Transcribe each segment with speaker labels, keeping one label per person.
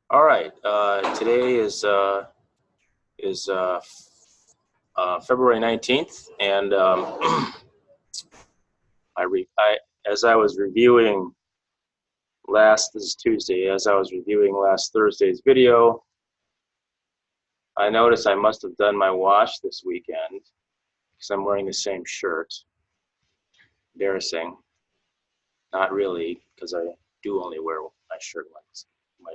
Speaker 1: All right. Today is February 19th, and as I was reviewing this is Tuesday. As I was reviewing last Thursday's video, I noticed I must have done my wash this weekend because I'm wearing the same shirt. Embarrassing. Not really, because I do only wear my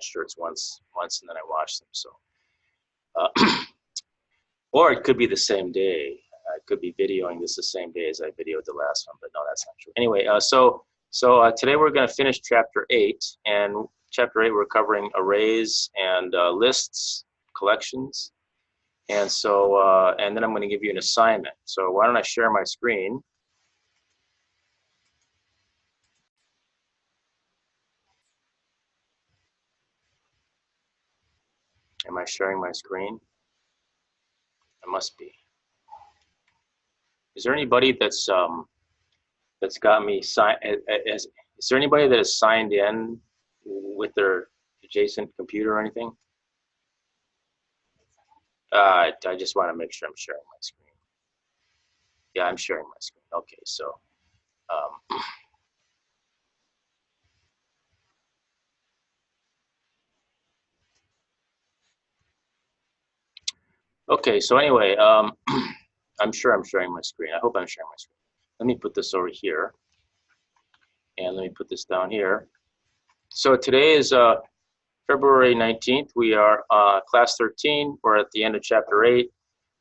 Speaker 1: shirts once, and then I wash them. So. Or it could be the same day. I could be videoing this the same day as I videoed the last one, but no, that's not true. Anyway, so today we're going to finish Chapter 8, and Chapter 8 we're covering arrays and lists, collections, and so and then I'm going to give you an assignment. So why don't I share my screen? Am I sharing my screen? I must be. Is there anybody that's got me signed? Is there anybody that has signed in with their adjacent computer or anything? I just want to make sure I'm sharing my screen. Yeah, I'm sharing my screen. Okay, so okay, so anyway, I'm sure I'm sharing my screen. I hope I'm sharing my screen. Let me put this over here, and let me put this down here. So today is February 19th. We are class 13. We're at the end of Chapter 8,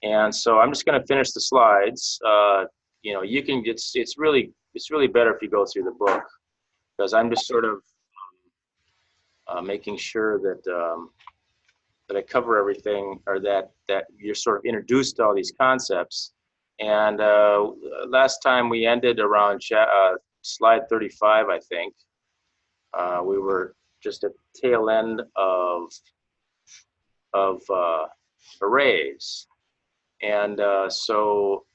Speaker 1: and so I'm just going to finish the slides. You know, you can. It's really better if you go through the book, because I'm just sort of making sure that that I cover everything, or that you're sort of introduced to all these concepts. And last time we ended around slide 35, I think. We were just at the tail end of arrays, and so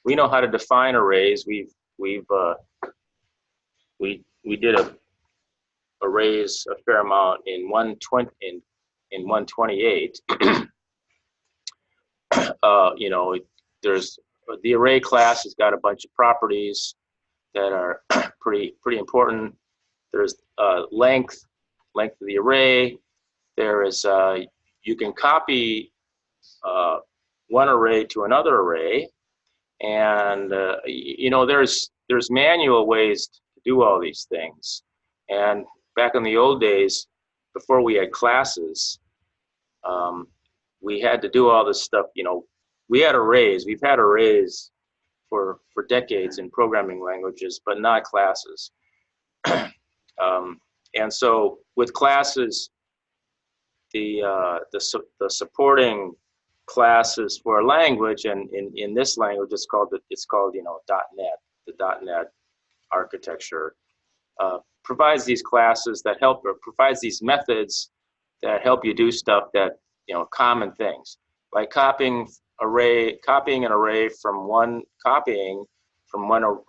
Speaker 1: we know how to define arrays. We did arrays a fair amount in 128. You know, there's the array class has got a bunch of properties that are pretty important. There's length of the array. There is you can copy one array to another array, and you know, there's manual ways to do all these things. And back in the old days, before we had classes, we had to do all this stuff. You know, we had arrays. We've had arrays for decades in programming languages, but not classes. And so with classes, the supporting classes for a language, and in this language it's called you know, .NET. The .NET architecture provides these classes that help, or provides these methods that help you do stuff that, you know, common things like copying an array from one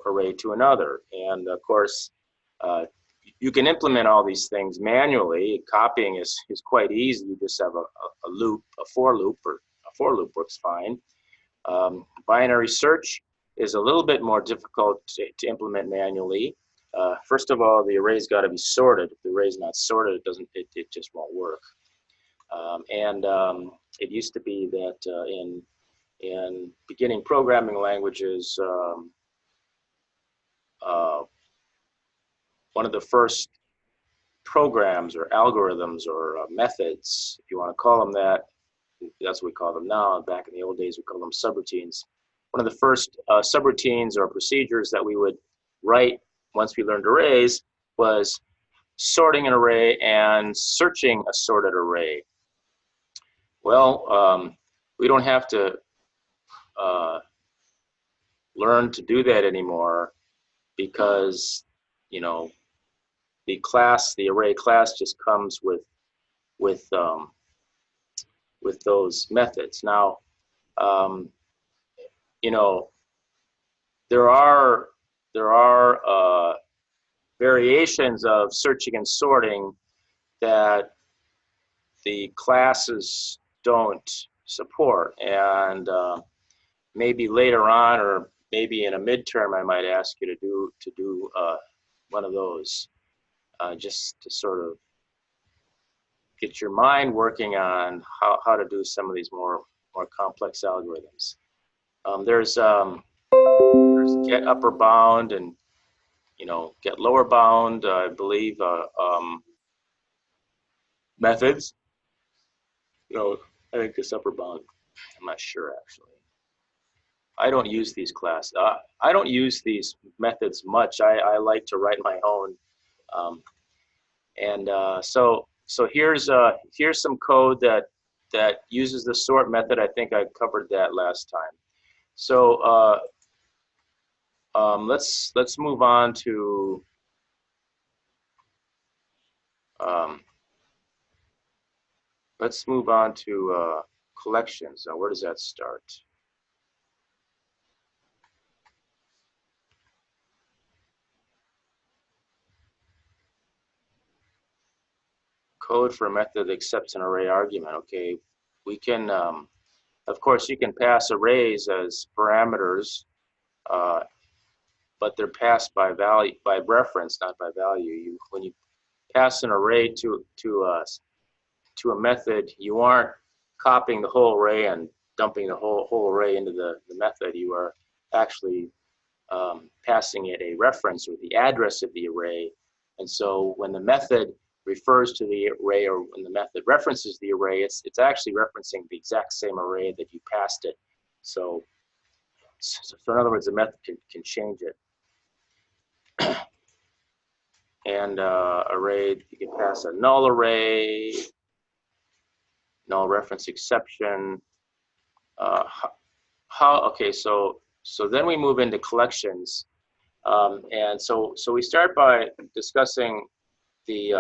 Speaker 1: array to another. And of course, you can implement all these things manually. Copying is quite easy. You just have a loop, a for loop, or a for loop works fine. Binary search is a little bit more difficult to implement manually. First of all, the array's got to be sorted. If the array's not sorted, it just won't work. It used to be that in beginning programming languages, one of the first programs or algorithms or methods, if you want to call them that, that's what we call them now. Back in the old days, we called them subroutines. One of the first subroutines or procedures that we would write once we learned arrays was sorting an array and searching a sorted array. Well, we don't have to learn to do that anymore, because, you know, the array class just comes with those methods. Now, you know, there are variations of searching and sorting that the classes don't support, and maybe later on, or maybe in a midterm, I might ask you to do one of those, just to sort of get your mind working on how to do some of these more complex algorithms. There's get upper bound and get lower bound, I believe, methods. I think this upper bound, I'm not sure actually. I don't use these I don't use these methods much. I like to write my own, so here's some code that uses the sort method. I think I covered that last time. So let's move on to collections. Now, where does that start? Code for a method that accepts an array argument. Okay, we can, of course, you can pass arrays as parameters, but they're passed by reference, not by value. When you pass an array to a method, you aren't copying the whole array and dumping the whole array into the method. You are actually passing it a reference, or the address of the array. And so when the method refers to the array, or when the method references the array, it's actually referencing the exact same array that you passed it. So in other words, the method can change it. And array, you can pass a null array, null reference exception. Okay, so then we move into collections. And so we start by discussing the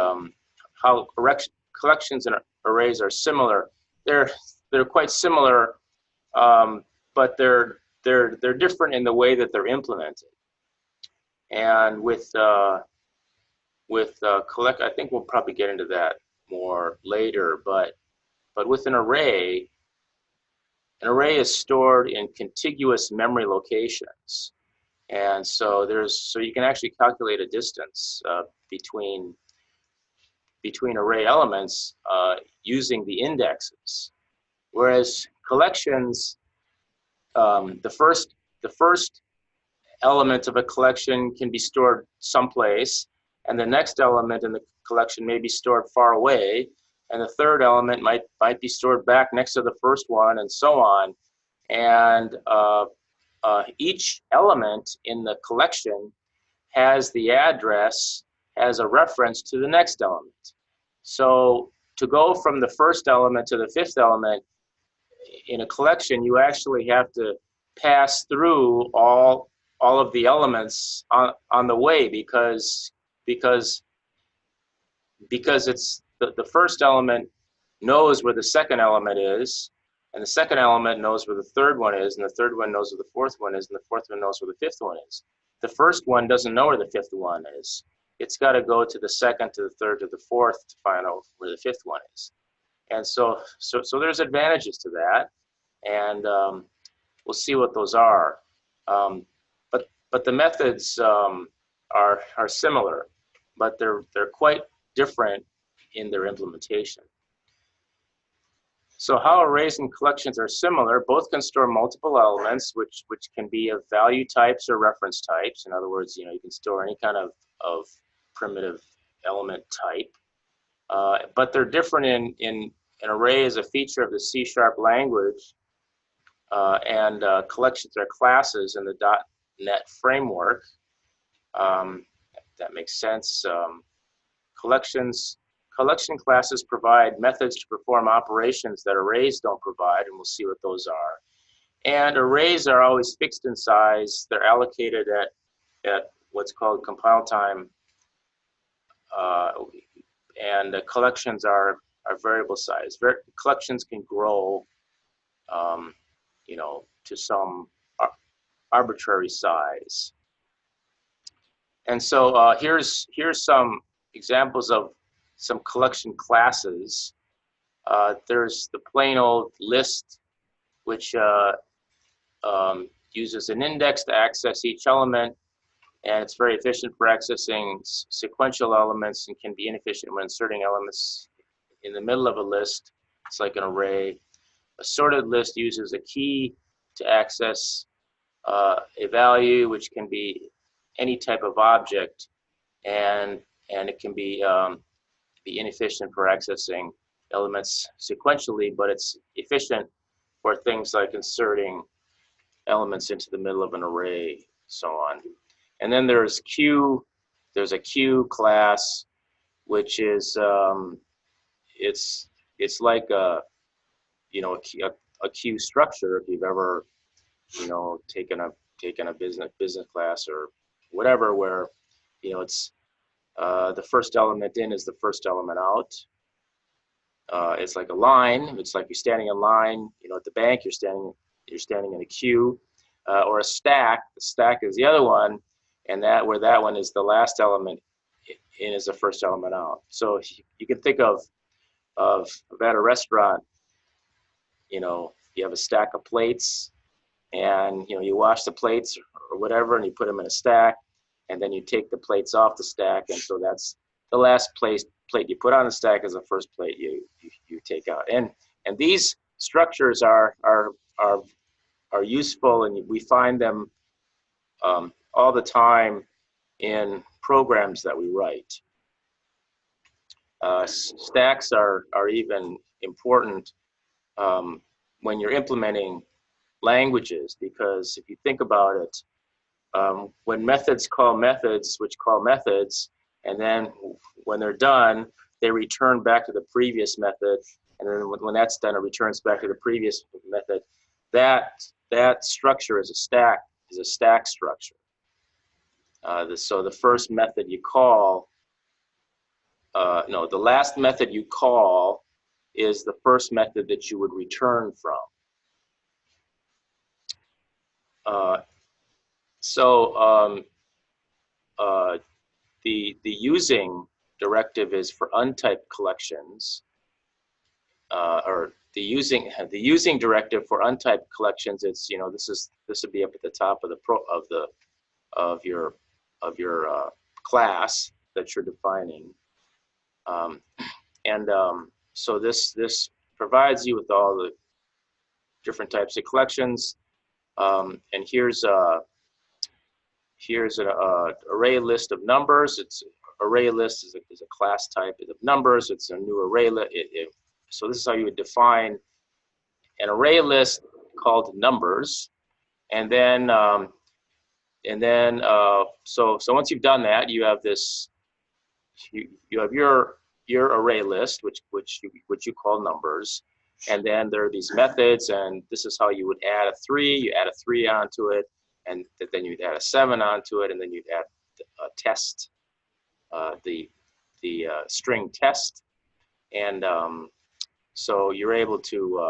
Speaker 1: how collections and arrays are similar. They're quite similar, but they're different in the way that they're implemented. And with collect, I think we'll probably get into that more later. But with an array is stored in contiguous memory locations. And so you can actually calculate a distance between array elements using the indexes. Whereas collections, the first element of a collection can be stored someplace, and the next element in the collection may be stored far away, and the third element might be stored back next to the first one, and so on. And each element in the collection has the address as a reference to the next element. So to go from the first element to the fifth element in a collection, you actually have to pass through all of the elements on the way, because it's the first element knows where the second element is, and the second element knows where the third one is, and the third one knows where the fourth one is, and the fourth one knows where the fifth one is. The first one doesn't know where the fifth one is. It's got to go to the second, to the third, to the fourth to find out where the fifth one is. And so there's advantages to that, and we'll see what those are. But the methods are similar, but they're quite different in their implementation. So how arrays and collections are similar, both can store multiple elements, which can be of value types or reference types. In other words, you can store any kind of primitive element type. But they're different in an array is a feature of the C# language, and collections are classes in the .NET framework. That makes sense. Collection classes provide methods to perform operations that arrays don't provide, and we'll see what those are. And arrays are always fixed in size. They're allocated at what's called compile time, and collections are variable size. Collections can grow, to some arbitrary size. And so here's some examples of some collection classes. There's the plain old list, which uses an index to access each element, and it's very efficient for accessing sequential elements and can be inefficient when inserting elements in the middle of a list. It's like an array. A sorted list uses a key to access a value, which can be any type of object, and it can be inefficient for accessing elements sequentially, but it's efficient for things like inserting elements into the middle of an array, so on. And then there's queue. There's a queue class, which is it's like a queue structure. If you've ever taken a business class or whatever, where it's the first element in is the first element out. It's like a line. It's like you're standing in line. At the bank, you're standing in a queue, or a stack. The stack is the other one, and that one is the last element in is the first element out. So you can think of at a restaurant. You have a stack of plates, and you wash the plates or whatever, and you put them in a stack, and then you take the plates off the stack, and so that's the last plate you put on the stack is the first plate you take out. And these structures are useful, and we find them all the time in programs that we write. Stacks are even important when you're implementing languages, because if you think about it, when methods call methods, which call methods, and then when they're done, they return back to the previous method, and then when that's done, it returns back to the previous method. That structure is a stack structure. So the first method you call, the last method you call is the first method that you would return from. The using directive is for untyped collections, or the using directive for untyped collections. It's this would be up at the top of your class that you're defining, so this provides you with all the different types of collections, and here's an array list of numbers. Array list is a class type of numbers. It's a new array list. So this is how you would define an array list called numbers, and then so once you've done that, you have this. You have your array list, which you call numbers, and then there are these methods, and this is how you would add a 3. You add a 3 onto it, and then you'd add a 7 onto it, and then you'd add a test, the string test, and so you're able to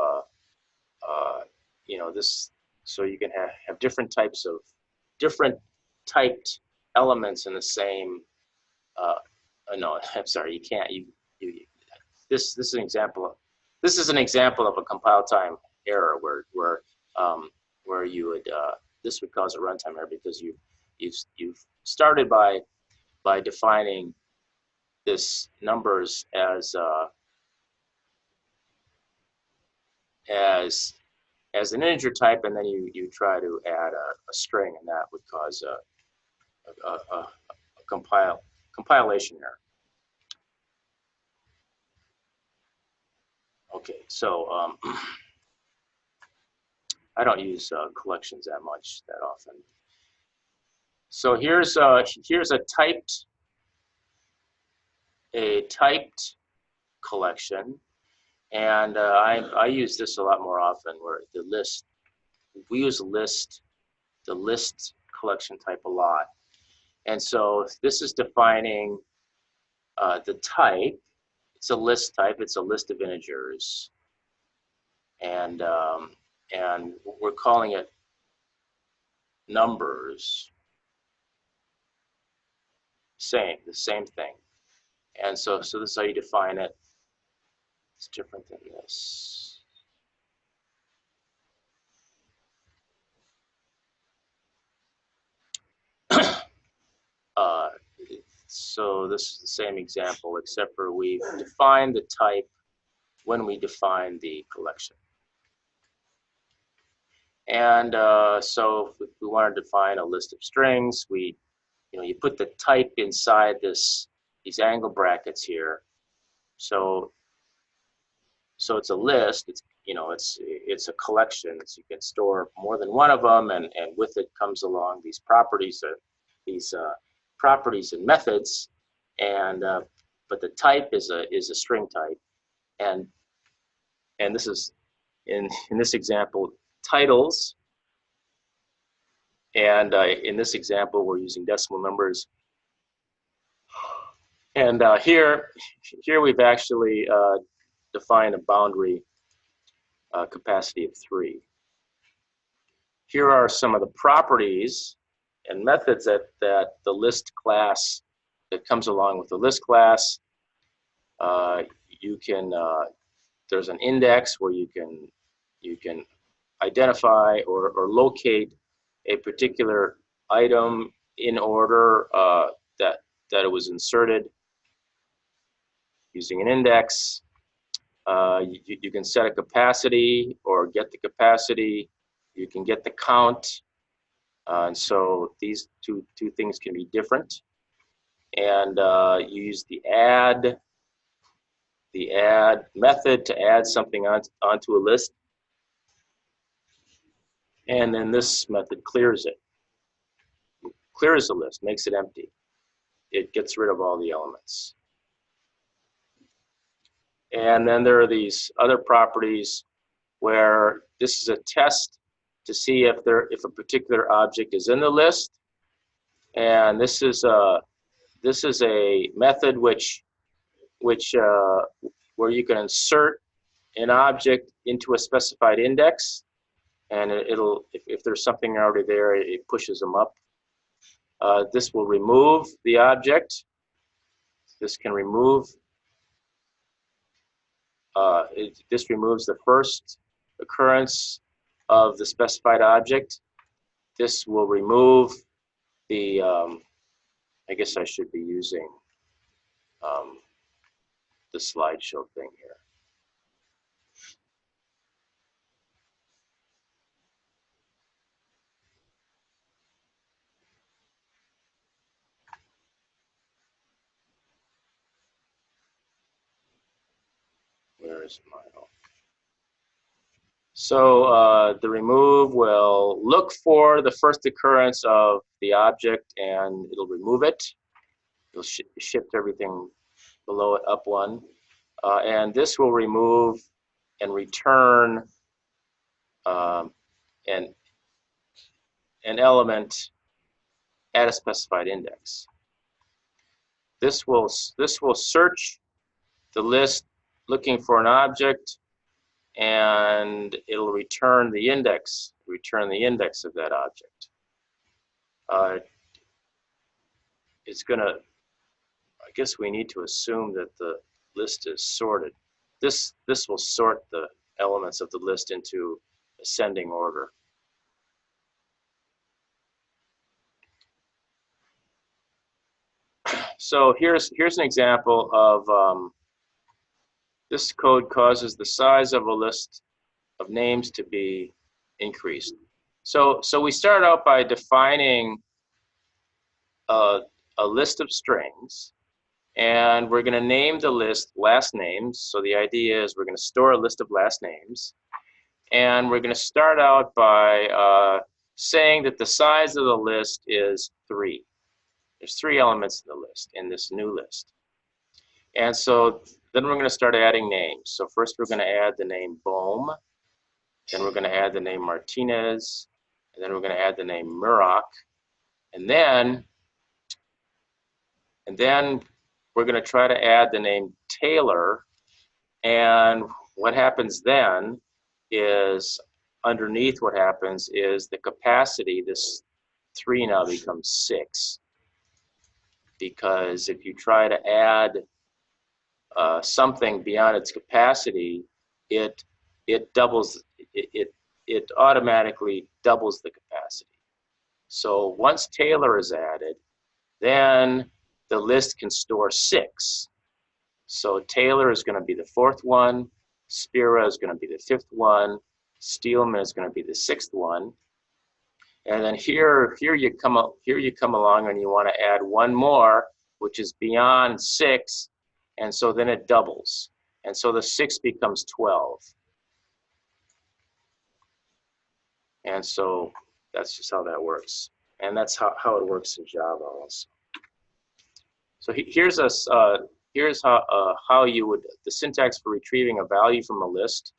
Speaker 1: this. So you can have different typed elements in the same. No, I'm sorry, you can't. This is an example. This is an example of a compile time error where you would this would cause a runtime error because you've started by defining this numbers as an integer type, and then you try to add a string, and that would cause a compilation error. Okay, so I don't use collections that much that often. So here's a typed collection, and I use this a lot more often. Where we use the list collection type a lot, and so this is defining the type. It's a list type. It's a list of integers, and we're calling it numbers. The same thing. And so this is how you define it. It's different than this. So this is the same example, except for we've defined the type when we define the collection. And so if we want to define a list of strings, you put the type inside these angle brackets here. So it's a list. It's a collection. So you can store more than one of them, and with it comes along these properties and methods. And but the type is a string type, and this is in this example titles. And in this example, we're using decimal numbers. And here we've actually defined a boundary capacity of 3. Here are some of the properties and methods that the list class that comes along with the list class. There's an index where you can identify or locate a particular item in order that it was inserted using an index. You can set a capacity or get the capacity. You can get the count. And so these two things can be different. And you use the add method to add something onto a list. And then this method clears it. Clears the list, makes it empty. It gets rid of all the elements. And then there are these other properties where this is a test to see if a particular object is in the list. And this is a method where you can insert an object into a specified index, and if there's something already there, it pushes them up. This will remove the object. This can remove. This removes the first occurrence of the specified object. This will remove the. I guess I should be using the slideshow thing here. Where is my? So the remove will look for the first occurrence of the object, and it'll remove it. It'll shift everything below it up one. And this will remove and return an element at a specified index. This will search the list looking for an object, and it'll return the index of that object. It's gonna, I guess we need to assume that the list is sorted. This will sort the elements of the list into ascending order. So here's an example of this code causes the size of a list of names to be increased. So we start out by defining a list of strings, and we're going to name the list last names. So the idea is we're going to store a list of last names, and we're going to start out by saying that the size of the list is 3. There's 3 elements in the list, in this new list. And so then we're going to start adding names. So first we're going to add the name Bohm, then we're going to add the name Martinez, and then we're going to add the name Murak, and then we're going to try to add the name Taylor. And what happens then is, underneath what happens is the capacity, this 3 now becomes 6. Because if you try to add something beyond its capacity, it doubles it automatically doubles the capacity. So once Taylor is added, then the list can store 6. So Taylor is going to be the 4th one, Spira is going to be the 5th one, Steelman is going to be the 6th one, and then here you come along and you want to add one more, which is beyond 6, and so then it doubles, and so the 6 becomes 12, and so that's just how that works, and that's how it works in Java also. So here's how you would, the syntax for retrieving a value from a list.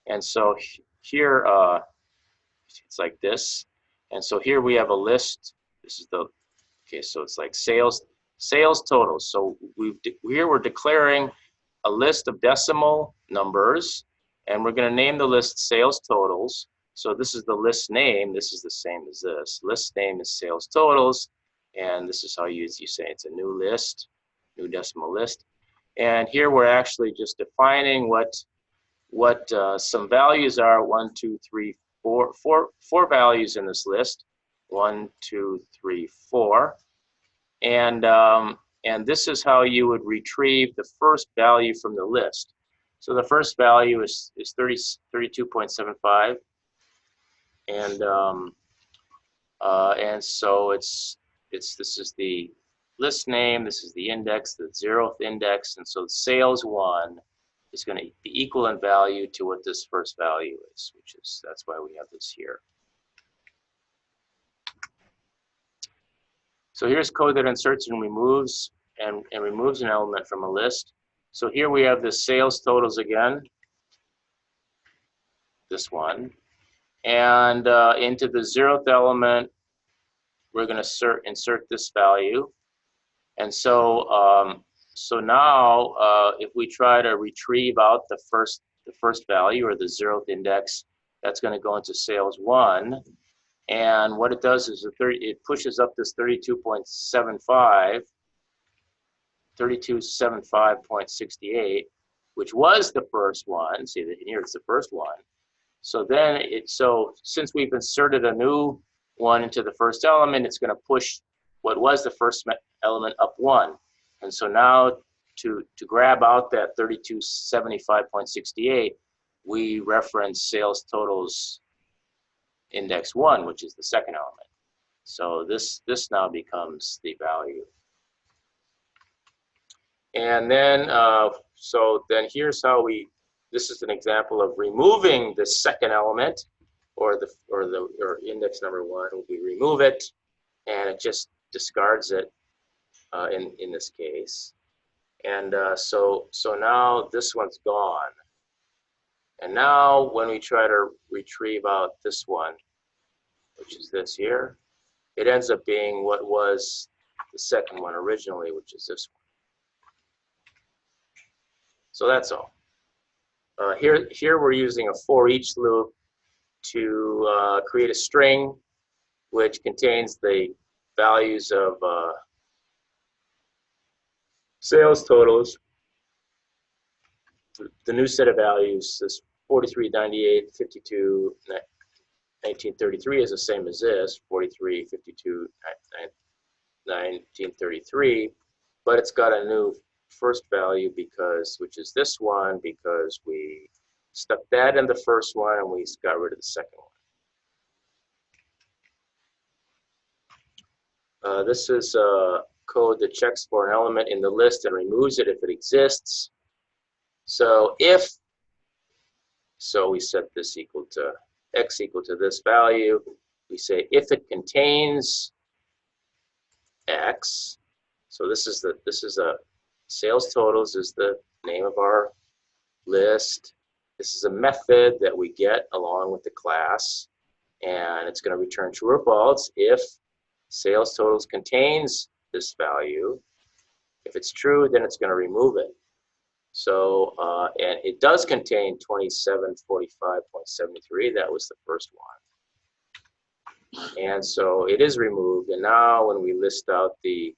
Speaker 1: And so here it's like this. And so here we have a list. This is the, okay, so it's like sales totals. So here we're declaring a list of decimal numbers, and we're going to name the list sales totals. So this is the list name. This is the same as this. List name is sales totals. And this is how you say it's a new list, new decimal list. And here we're actually just defining what some values are. 1, 2, 3, 4, four values in this list. 1, 2, 3, 4. And this is how you would retrieve the first value from the list. So the first value is 32.75. And so this is the list name, this is the index, the 0th index, and so sales 1 is going to be equal in value to what this first value is, that's why we have this here. So here's code that inserts and removes an element from a list. So here we have the sales totals again, this one, and into the 0th element we're going to insert this value. And so so now if we try to retrieve out the first value, or the 0th index, that's going to go into sales 1. And what it does is it pushes up this 32.75, 3275.68, which was the first one. See that here it's the first one. So then since we've inserted a new one into the first element, it's going to push what was the first element up 1. And so now to grab out that 3275.68, we reference sales totals index 1, which is the second element. So this now becomes the value. And then so then here's how this is an example of removing the second element, or index number 1. We remove it, and it just discards it in this case. And so now this one's gone. And now when we try to retrieve out this one, which is this here, it ends up being what was the second one originally, which is this one. So that's all. Here we're using a for each loop to create a string which contains the values of sales totals. The new set of values is 43, 98, 52, 1933 is the same as this, 43, 52, 1933, but it's got a new first value which is this one, because we stuck that in the first one and we got rid of the second one. This is code that checks for an element in the list and removes it if it exists. So we set this equal to x equal to this value. We say if it contains x. So this is a sales totals is the name of our list. This is a method that we get along with the class, and it's going to return true or false if sales totals contains this value. If it's true, then it's going to remove it. So and it does contain 2745.73. That was the first one, and so it is removed. And now when we list out the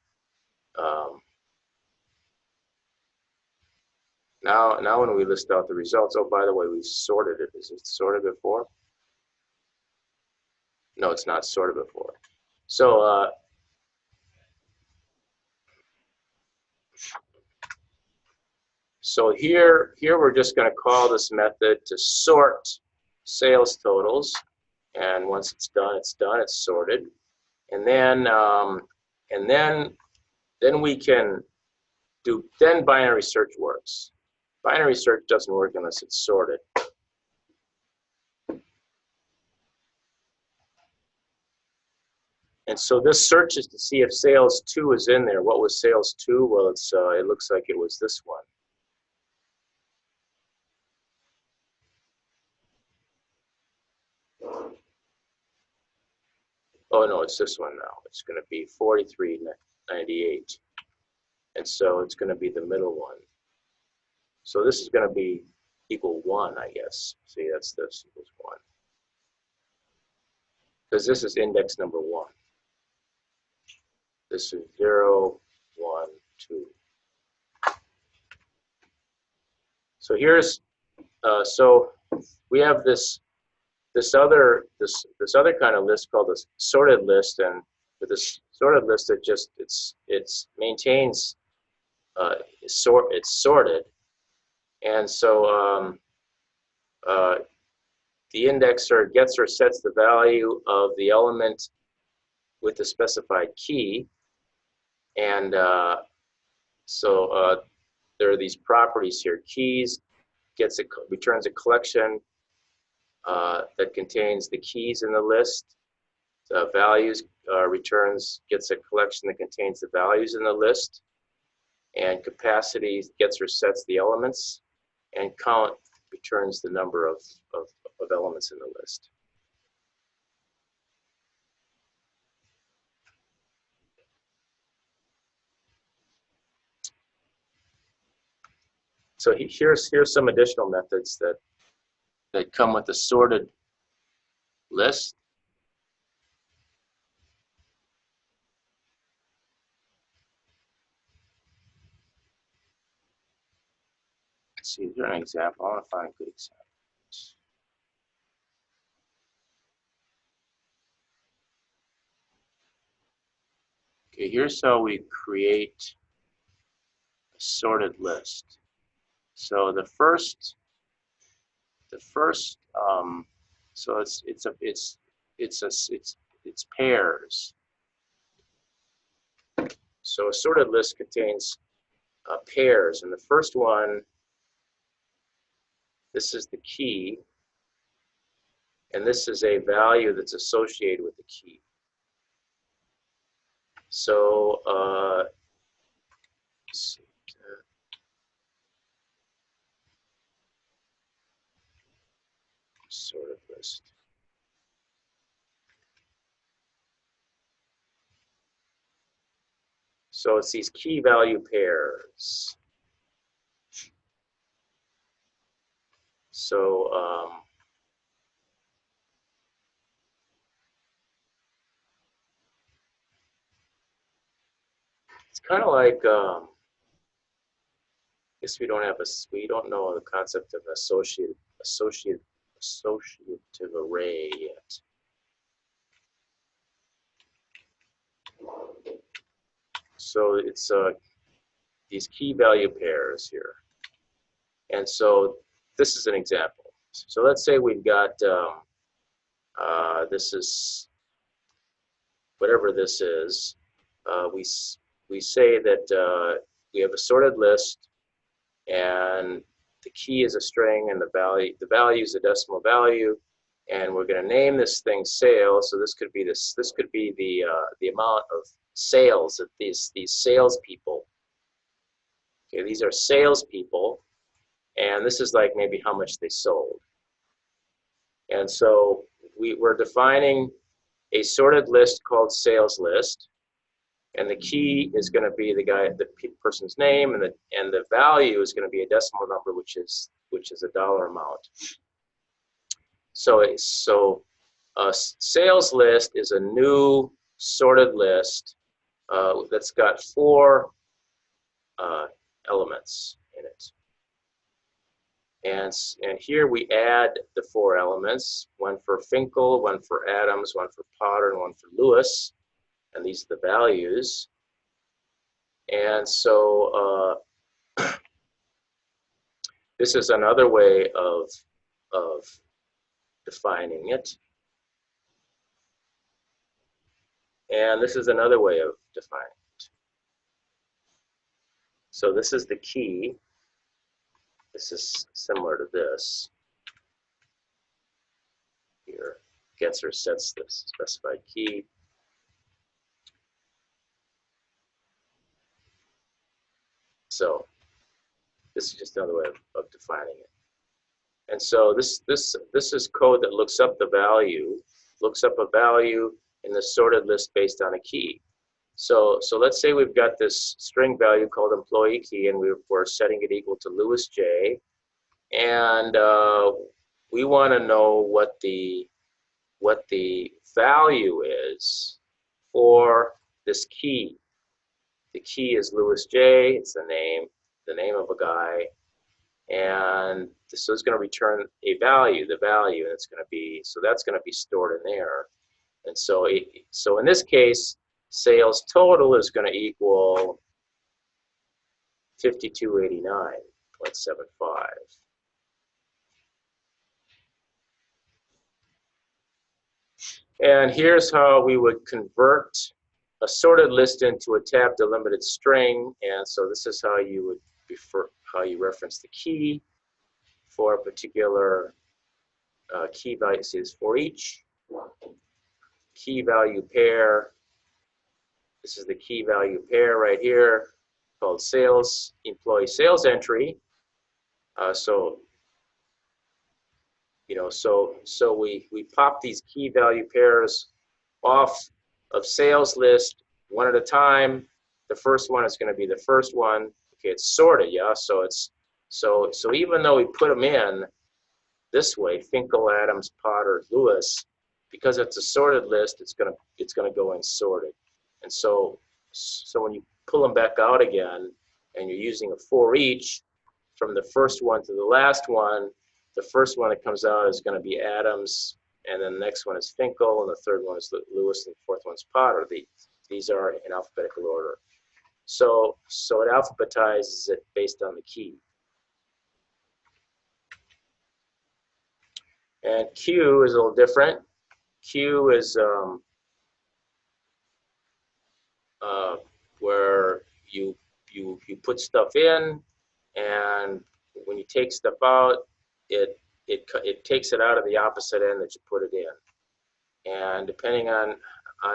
Speaker 1: Now when we list out the results, oh, by the way, we sorted it. Is it sorted before? No, it's not sorted before. So so here we're just going to call this method to sort sales totals, and once it's done, it's sorted, and then we can do, then binary search works. Binary search doesn't work unless it's sorted. And so this searches to see if sales 2 is in there. What was sales 2? Well, it's it looks like it was this one. Oh no, it's this one now. It's going to be 43.98, and so it's going to be the middle one. So this is going to be equal 1, I guess. See, that's this equals 1, because this is index number 1. This is 0, 1, 2. So here's so we have this other kind of list called a sorted list, and with this sorted list, it's maintains it's sorted, and so the indexer gets or sets the value of the element with the specified key, and so there are these properties here. Keys returns a collection that contains the keys in the list. Values gets a collection that contains the values in the list. And capacity gets or sets the elements. And count returns the number of elements in the list. So here's some additional methods that come with the sorted list. Let's see, is there an example? I want to find a good example. Okay, here's how we create a sorted list. So the first so it's pairs. So a sorted list contains pairs, and the first one, this is the key, and this is a value that's associated with the key. So let's see. Sorted list. So it's these key value pairs. So it's kind of like I guess we don't know the concept of associative array yet. So it's these key value pairs here, and so this is an example. So let's say we've got this is whatever this is. We say that we have a sorted list, and the key is a string, and the value is a decimal value, and we're going to name this thing sales. So this could be the amount of sales that these salespeople. Okay, these are salespeople, and this is like maybe how much they sold. And so we're defining a sorted list called sales list, and the key is going to be the person's name, and the value is going to be a decimal number, which is a dollar amount. So a sales list is a new sorted list that's got 4 elements in it. And here we add the 4 elements, one for Finkel, one for Adams, one for Potter, and one for Lewis. And these are the values. And so this is another way of defining it. And this is another way of defining it. So this is the key. This is similar to this. Here, gets or sets the specified key. So this is just another way of defining it. And so this is code that looks up the value, looks up a value in the sorted list based on a key. So let's say we've got this string value called employee key, and we're setting it equal to Lewis J, and we want to know what the value is for this key. The key is Lewis J. It's the name of a guy, and so it's going to return a value, the value, and it's going to be, so that's going to be stored in there. And so so in this case, sales total is going to equal 5289.75. And here's how we would convert a sorted list into a tab delimited string. And so this is how you would reference the key for a particular key value. See, this for each key value pair. This is the key value pair right here called sales employee sales entry. So we pop these key value pairs off of sales list one at a time. The first one is going to be the first one. Okay, it's sorted, yeah. So even though we put them in this way, Finkel, Adams, Potter, Lewis, because it's a sorted list, it's gonna go in sorted. And so when you pull them back out again, and you're using a for each from the first one to the last one, the first one that comes out is going to be Adams, and then the next one is Finkel, and the third one is Lewis, and the fourth one's Potter. These are in alphabetical order. So it alphabetizes it based on the key. And Q is a little different. Q is where you put stuff in, and when you take stuff out, it takes it out of the opposite end that you put it in. And depending on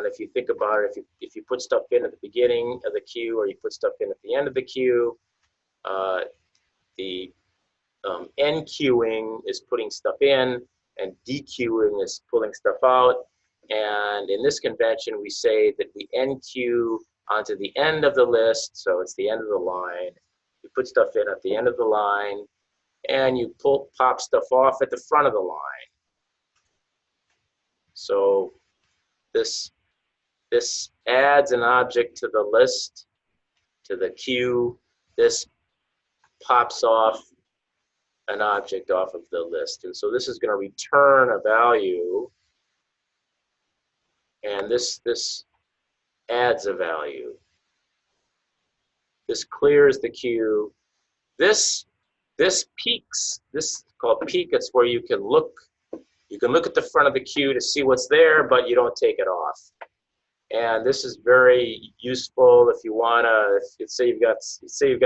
Speaker 1: if you think about it, if you put stuff in at the beginning of the queue or you put stuff in at the end of the queue, the NQing is putting stuff in, and DQing is pulling stuff out. And in this convention, we say that we NQ onto the end of the list, so it's the end of the line. You put stuff in at the end of the line, and you pop stuff off at the front of the line. So this adds an object to the list, to the queue. This pops off an object off of the list. And so this is going to return a value, and this adds a value. This clears the queue. This peaks. This is called peak. It's where you can look at the front of the queue to see what's there, but you don't take it off. And this is very useful if you wanna. Let's say you've got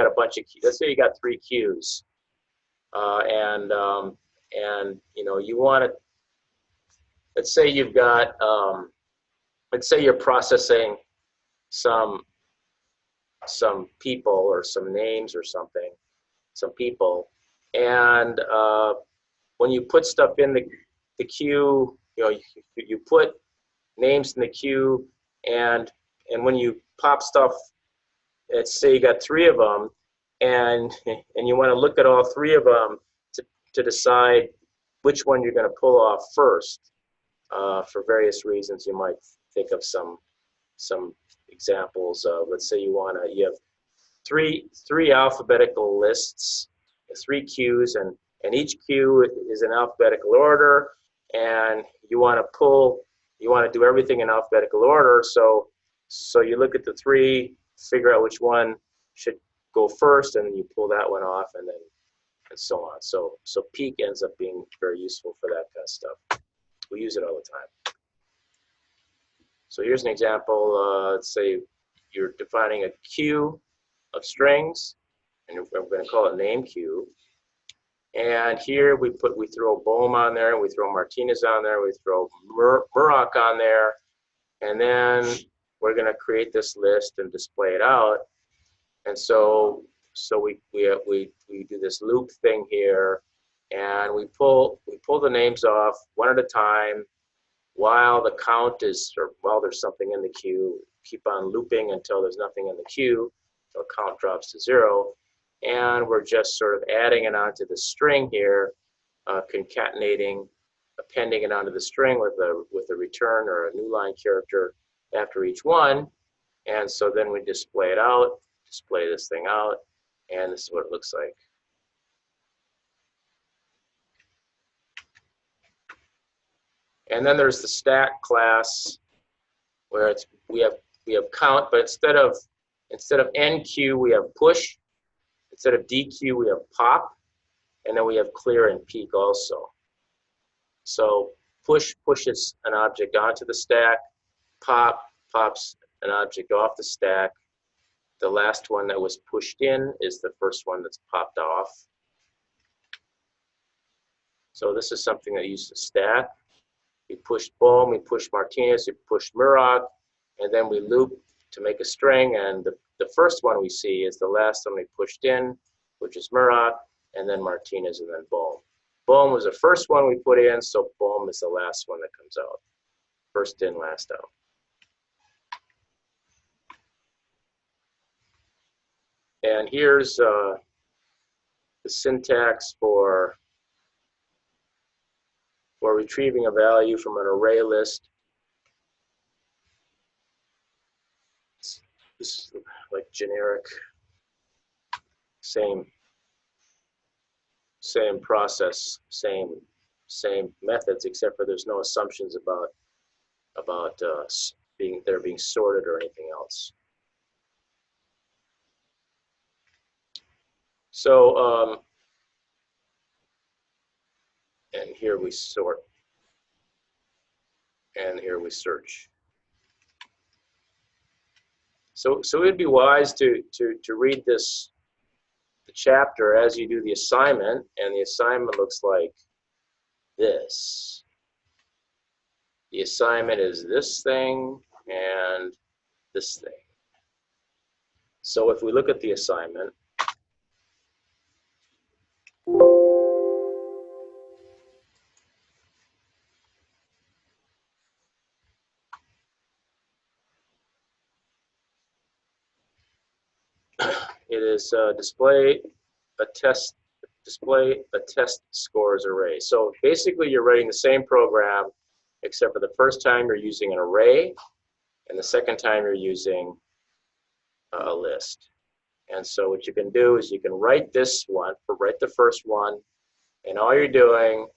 Speaker 1: a bunch of queues. Let's say you got 3 queues, and you want to. Let's say you've got. Let's say you're processing some people or some names or something, some people, and when you put stuff in the queue, you put names in the queue, and when you pop stuff, let's say you got 3 of them, and you want to look at all 3 of them to decide which one you're going to pull off first. For various reasons, you might think of some examples of, let's say you have three alphabetical lists, 3 queues, and and each Q is in alphabetical order, and you want to do everything in alphabetical order. So you look at the three, figure out which one should go first, and then you pull that one off, and so on. So peek ends up being very useful for that kind of stuff. We use it all the time. So here's an example. Let's say you're defining a queue of strings, and we're going to call it name queue. And here we throw Bohm on there, we throw Martinez on there, we throw Murak on there, and then we're going to create this list and display it out. And so we do this loop thing here, and we pull the names off one at a time while the count is, or while there's something in the queue. Keep on looping until there's nothing in the queue, until count drops to 0. And we're just sort of adding it onto the string here, concatenating, appending it onto the string with a return or a new line character after each one. And so then we display it out, display this thing out, and this is what it looks like. And then there's the stack class, where we have count, but instead of NQ we have push. Instead of DQ, we have pop, and then we have clear and peek also. So push pushes an object onto the stack, pop pops an object off the stack. The last one that was pushed in is the first one that's popped off. So this is something that uses a stack. We pushed Bohm, we pushed Martinez, we pushed Murak, and then we loop to make a string, and the first one we see is the last one we pushed in, which is Murak, and then Martinez, and then Bohm. Bohm was the first one we put in, so Bohm is the last one that comes out. First in, last out. And here's the syntax for retrieving a value from an array list. This is like generic, same process, same methods, except for there's no assumptions about being sorted or anything else. So and here we sort, and here we search. So it'd be wise to read the chapter as you do the assignment, and the assignment looks like this. The assignment is this thing and this thing. So if we look at the assignment, it is display a test scores array. So basically you're writing the same program, except for the first time you're using an array, and the second time you're using a list. And so what you can do is you can write this one, write the first one, and all you're doing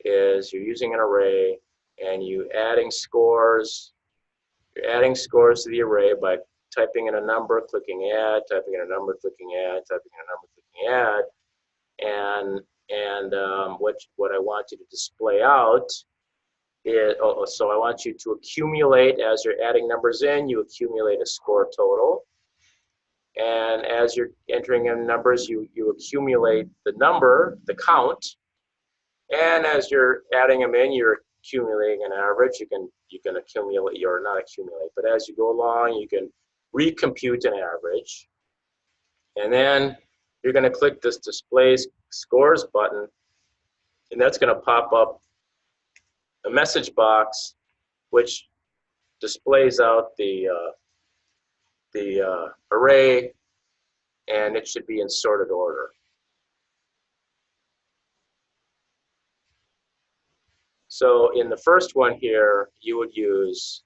Speaker 1: is you're using an array, and you're adding scores to the array by typing in a number, clicking add, typing in a number, clicking add, typing in a number, clicking add, and what I want you to display out is, so I want you to accumulate, as you're adding numbers in, you accumulate a score total, and as you're entering in numbers, you accumulate the number, the count, and as you're adding them in, you're accumulating an average. You can accumulate, or not accumulate, but as you go along, you can recompute an average, and then you're going to click this display scores button, and that's going to pop up a message box which displays out the array, and it should be in sorted order. So in the first one here, you would use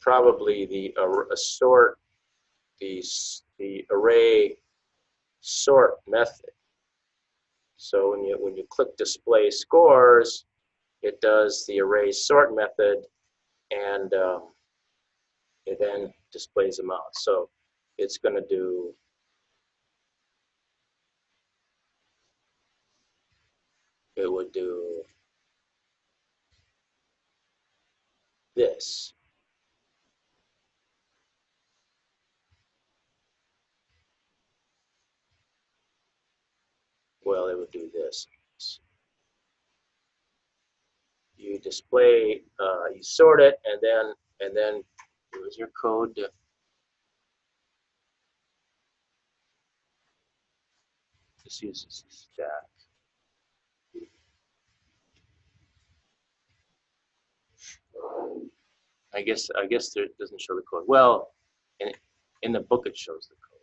Speaker 1: probably the array sort method. So when you click display scores, it does the array sort method, and it then displays them out. So it's going to do it would do this. Well, it would do this. You display, you sort it, and then here's your code. This uses stack. I guess there doesn't show the code. Well, in the book it shows the code.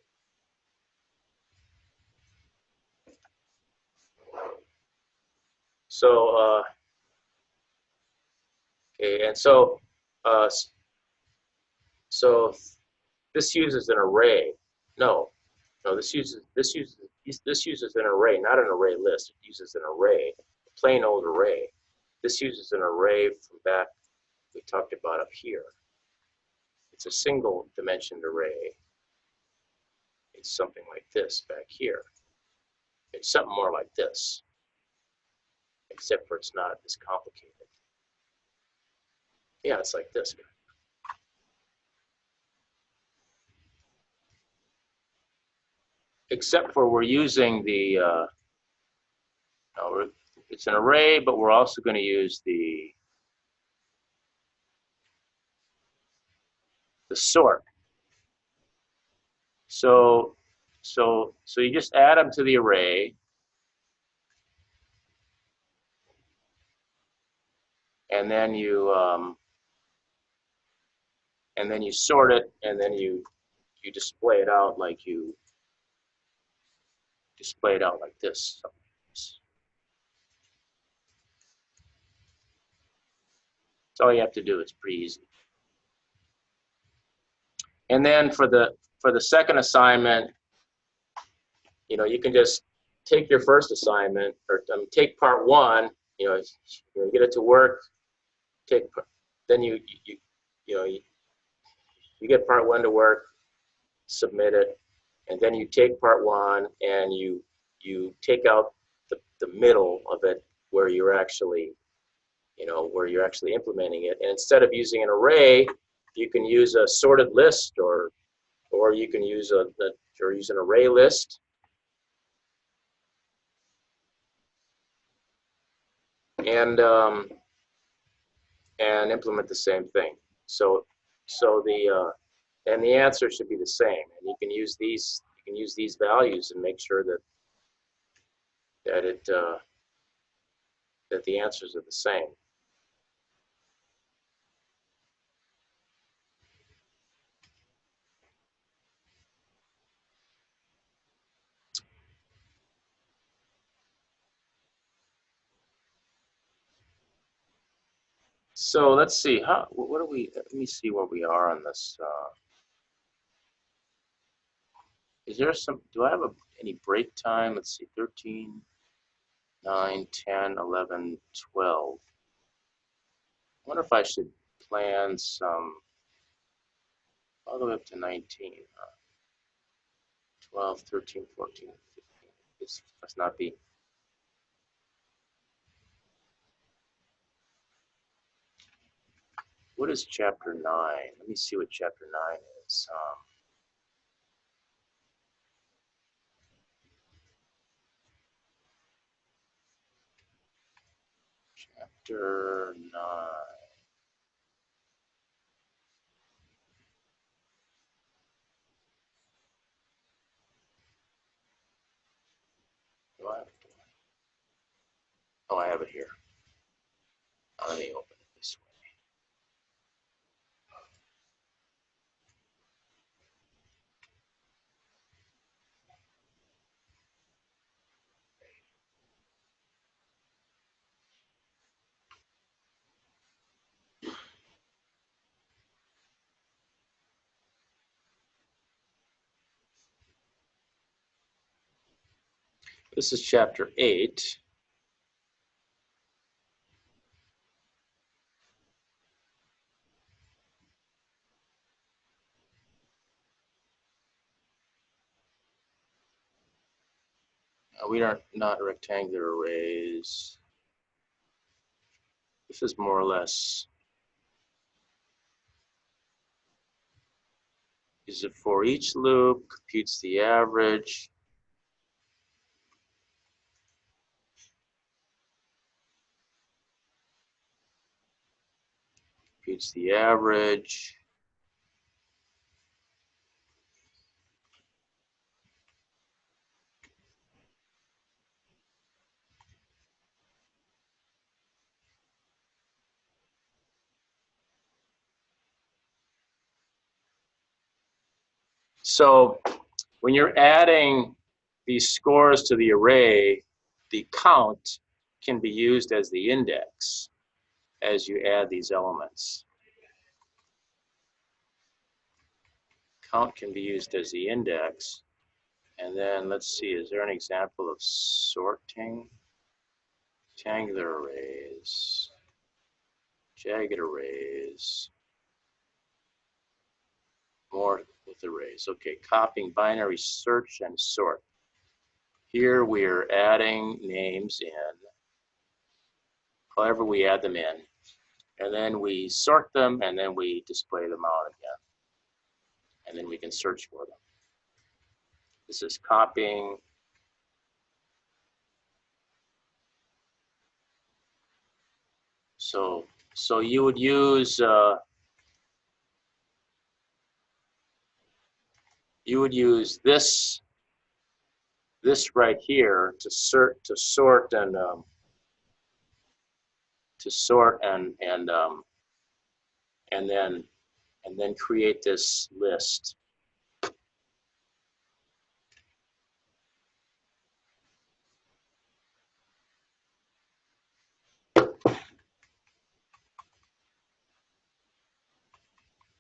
Speaker 1: So okay, and so so this uses an array. No, this uses an array, not an array list. It uses an array, a plain old array. This uses an array from back we talked about up here. It's a single dimensioned array. It's something like this back here. It's something more like this, except for it's not as complicated. Yeah, it's like this. Except for we're using the, it's an array, but we're also going to use the sort. So you just add them to the array, and then you sort it, and then you display it out like this. That's all you have to do. It's pretty easy. And then for the second assignment, you can just take your first assignment, or take part one. You get it to work. Then you get part one to work, submit it, and then you take part one and you take out the middle of it where you're actually implementing it. And instead of using an array, you can use a sorted list, or you can use use an array list. And implement the same thing. So the answer should be the same. And you can use these values and make sure that the answers are the same. So let's see. What do we? Let me see where we are on this. Is there some? Do I have any break time? Let's see. 13, 9, 10, 11, 12. I wonder if I should plan some all the way up to 19. 12, 13, 14, 15. This must not be. What is chapter 9? Let me see what chapter 9 is. Chapter 9. Do I have it? Oh, I have it here. Let me open it this way. This is chapter 8. We are not rectangular arrays. This is more or less, is it for each loop, computes the average. Computes the average. So when you're adding these scores to the array, the count can be used as the index as you add these elements. Count can be used as the index. And then let's see, is there an example of sorting? Rectangular arrays, jagged arrays, more with arrays. Okay, copying binary search and sort. Here we are adding names in, however we add them in, and then we sort them, and then we display them out again. And then we can search for them. This is copying. So you would use this right here to sort and then create this list.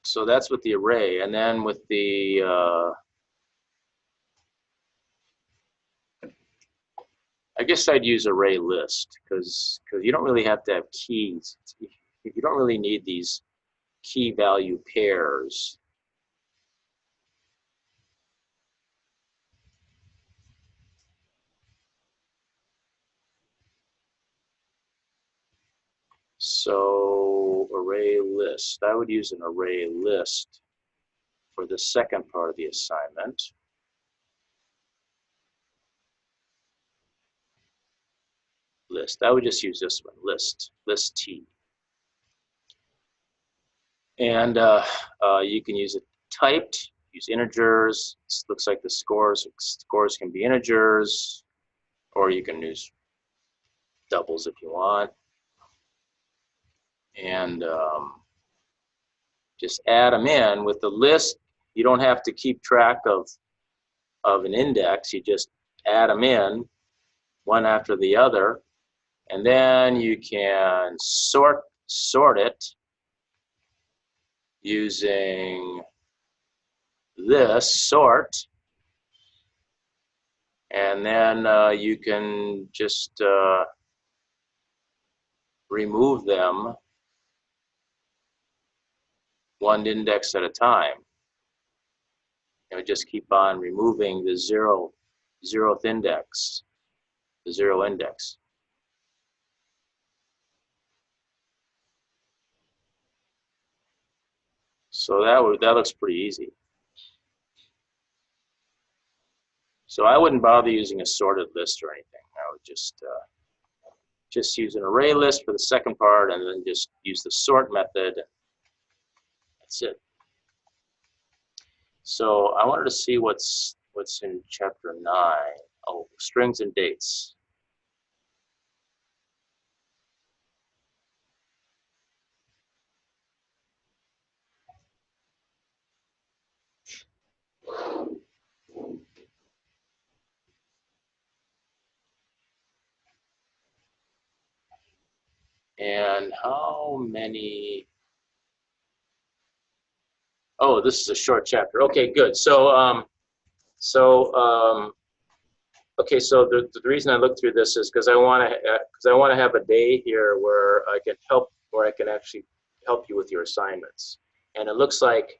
Speaker 1: So that's with the array, and then with the I guess I'd use array list because you don't really have to have keys. You don't really need these key value pairs. So array list, I would use an array list for the second part of the assignment. List, I would just use this one, list T. And you can use it typed, use integers. This looks like the scores can be integers, or you can use doubles if you want. And just add them in. With the list, you don't have to keep track of an index. You just add them in one after the other, and then you can sort it using this sort, and then you can just remove them one index at a time. Just keep on removing the zeroth index, the zero index. So that looks pretty easy. So I wouldn't bother using a sorted list or anything. I would just use an array list for the second part, and then just use the sort method. That's it. So I wanted to see what's in chapter 9. Oh, strings and dates. And how many? Oh, this is a short chapter. Okay, good. So okay, so the reason I looked through this is because I want to have a day here where I can actually help you with your assignments. And it looks like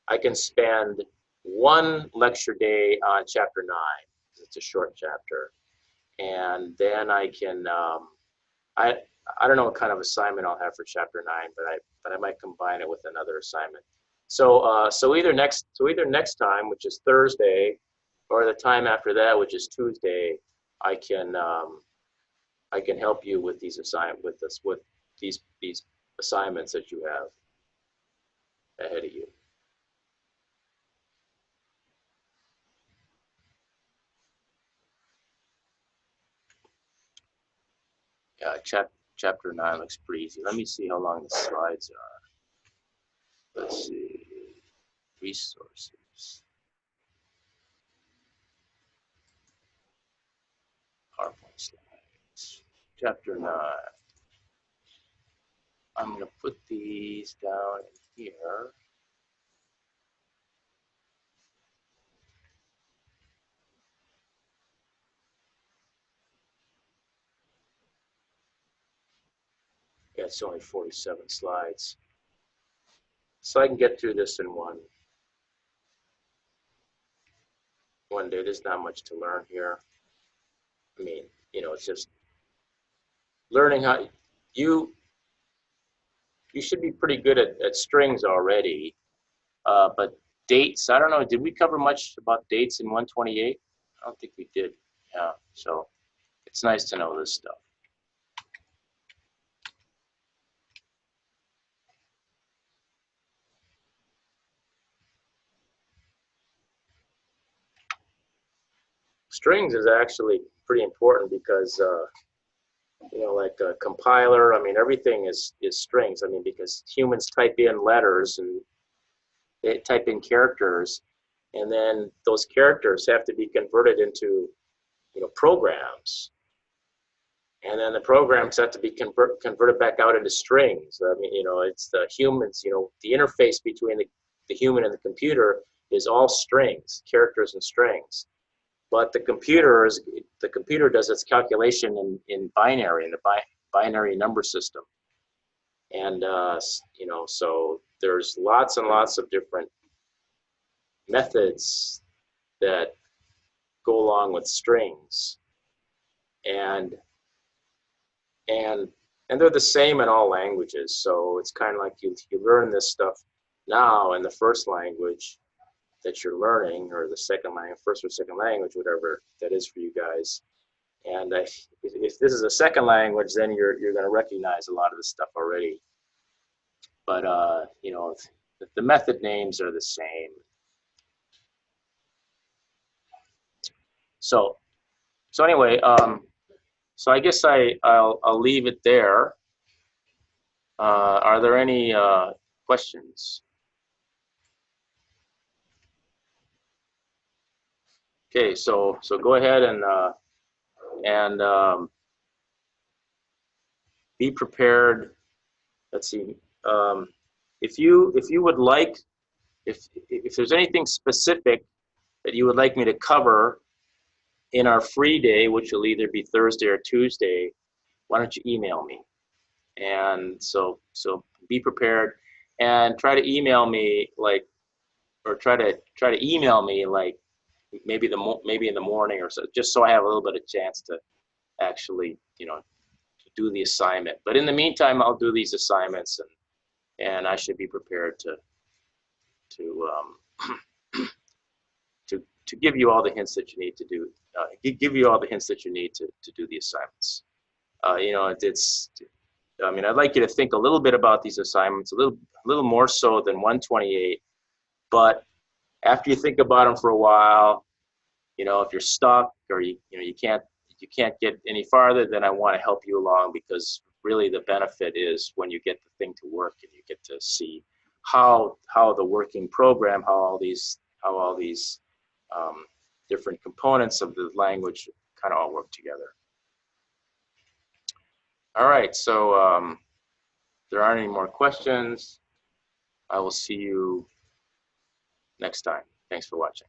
Speaker 1: I can spend one lecture day on chapter 9. It's a short chapter, and then I can I don't know what kind of assignment I'll have for chapter 9, but I might combine it with another assignment. So either next time, which is Thursday, or the time after that, which is Tuesday, I can help you with these these assignments that you have ahead of you. Yeah, chapter 9 looks pretty easy. Let me see how long the slides are. Let's see. Resources. PowerPoint slides. Chapter 9. I'm going to put these down in here. Yeah, it's only 47 slides. So I can get through this in one day. There's not much to learn here. I mean, it's just learning how you should be pretty good at strings already. But dates, I don't know, did we cover much about dates in 128? I don't think we did. Yeah, so it's nice to know this stuff. Strings is actually pretty important because like a compiler, I mean, everything is strings. I mean, because humans type in letters and they type in characters, and then those characters have to be converted into programs, and then the programs have to be converted back out into strings. I mean, it's the humans, the interface between the human and the computer is all strings, characters and strings. But the computer does its calculation in binary, in the binary number system. And so there's lots and lots of different methods that go along with strings, and they're the same in all languages. So it's kind of like you learn this stuff now in the first language that you're learning, or the second language, first or second language, whatever that is for you guys. And if this is a second language, then you're going to recognize a lot of this stuff already. But the method names are the same. So anyway, so I guess I'll leave it there. Are there any questions? Okay, so go ahead and be prepared. Let's see. If you would like, if there's anything specific that you would like me to cover in our free day, which will either be Thursday or Tuesday, why don't you email me? And so be prepared, and try to email me try to email me maybe in the morning or so, just so I have a little bit of chance to actually to do the assignment. But in the meantime, I'll do these assignments, and I should be prepared to to give you all the hints that you need to do. Give you all the hints that you need to do the assignments. I mean, I'd like you to think a little bit about these assignments, a little more so than 128. But after you think about them for a while, if you're stuck or you can't get any farther, then I want to help you along, because really the benefit is when you get the thing to work and you get to see how the working program, how all these different components of the language kind of all work together. All right, so if there aren't any more questions, I will see you next time. Thanks for watching.